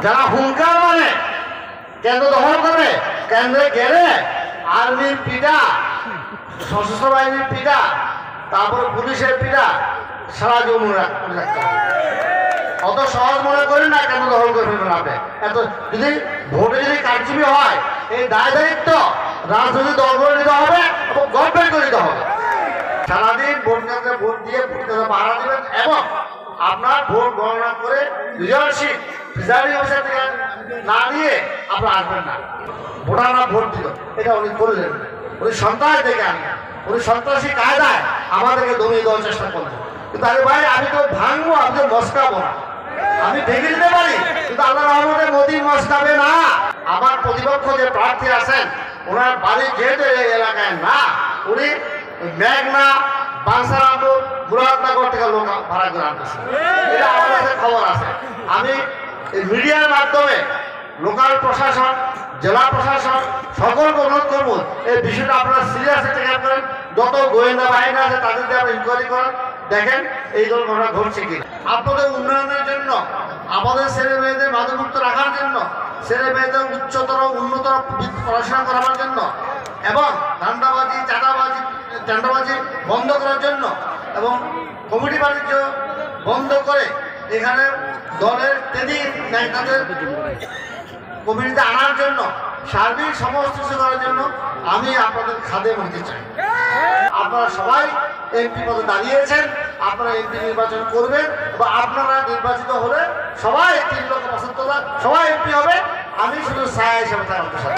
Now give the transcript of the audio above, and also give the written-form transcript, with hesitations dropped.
যারা হুঙ্কার মানে কেন্দ্র দখল করে, কেন্দ্রে গেলে আর্মির পিটা, সশস্ত্র বাহিনীর পিটা, তারপরে পুলিশের পিটা সারা জীবন মনে রাখতে হবে। অত সহজ মনে করেন না কেন্দ্র দখল করে ফেলবেন আপনি। এত যদি ভোটে যদি কারচুপি হয়, এই দায় দায়িত্ব রাজনৈতিক দলগুলো নিতে হবে এবং গভর্নমেন্ট করে নিতে হবে। সারাদিন ভোট কেন্দ্রে ভোট দিয়ে পাহারা দেবেন এবং আপনার ভোট গণনা করে রিজার্ভশিপ প্রিজাইডিং অফিসার থেকে না নিয়ে আপনারা আসবেন না। ভোটাররা ভোট দিল, এটা উনি করলেন। উনি সন্ত্রাস দেখে আনি, উনি সন্ত্রাসী কায়দায় আমাদেরকে দমিয়ে দেওয়ার চেষ্টা করলেন। কিন্তু আরে ভাই, আমি তো ভাঙবো, আমি তো মস্কাবো না। আমি ভেঙে দিতে পারি, কিন্তু আল্লাহ রহমতে মোদী মস্কাবে না। আমার প্রতিপক্ষ যে প্রার্থী আছেন, ওনার বাড়ি যেহেতু এই এলাকায় না, উনি মেঘনা, বাংসারামপুর, মুরাদনগর থেকে লোক ভাড়া করে আনতেছেন। এটা আমার কাছে খবর আছে। আমি এই মিডিয়ার মাধ্যমে লোকাল প্রশাসন, জেলা প্রশাসন সকলকে অনুরোধ করবো, এই বিষয়টা আপনারা সিরিয়াসলি টেক আপ করেন। যত গোয়েন্দা বাহিনী আছে তাদের দিয়ে আপনারা ইনকোয়ারি করেন, দেখেন এই ধরনের ঘটনা ঘটছে কিনা। আপনাদের উন্নয়নের জন্য, আমাদের ছেলে মেয়েদের মাদকমুক্ত রাখার জন্য, ছেলে মেয়েদের উচ্চতর উন্নতর পড়াশোনা করার জন্য এবং ধান্দাবাজি, চাঁদাবাজি, টেন্ডারবাজি বন্ধ করার জন্য এবং কমিটি বাণিজ্য বন্ধ করে এখানে দলের নেতাদের কমিটিতে আনার জন্য, সার্বিক সমস্ত কিছু করার জন্য আমি আপনাদের খাদে হতে চাই। আপনারা সবাই এমপি পদে দাঁড়িয়েছেন, আপনারা এমপি নির্বাচন করবেন বা আপনারা নির্বাচিত হলে সবাই 3 লক্ষ 75,000 সবাই এমপি হবে। আমি শুধু ছায়া হিসেবে থাকতে চাই।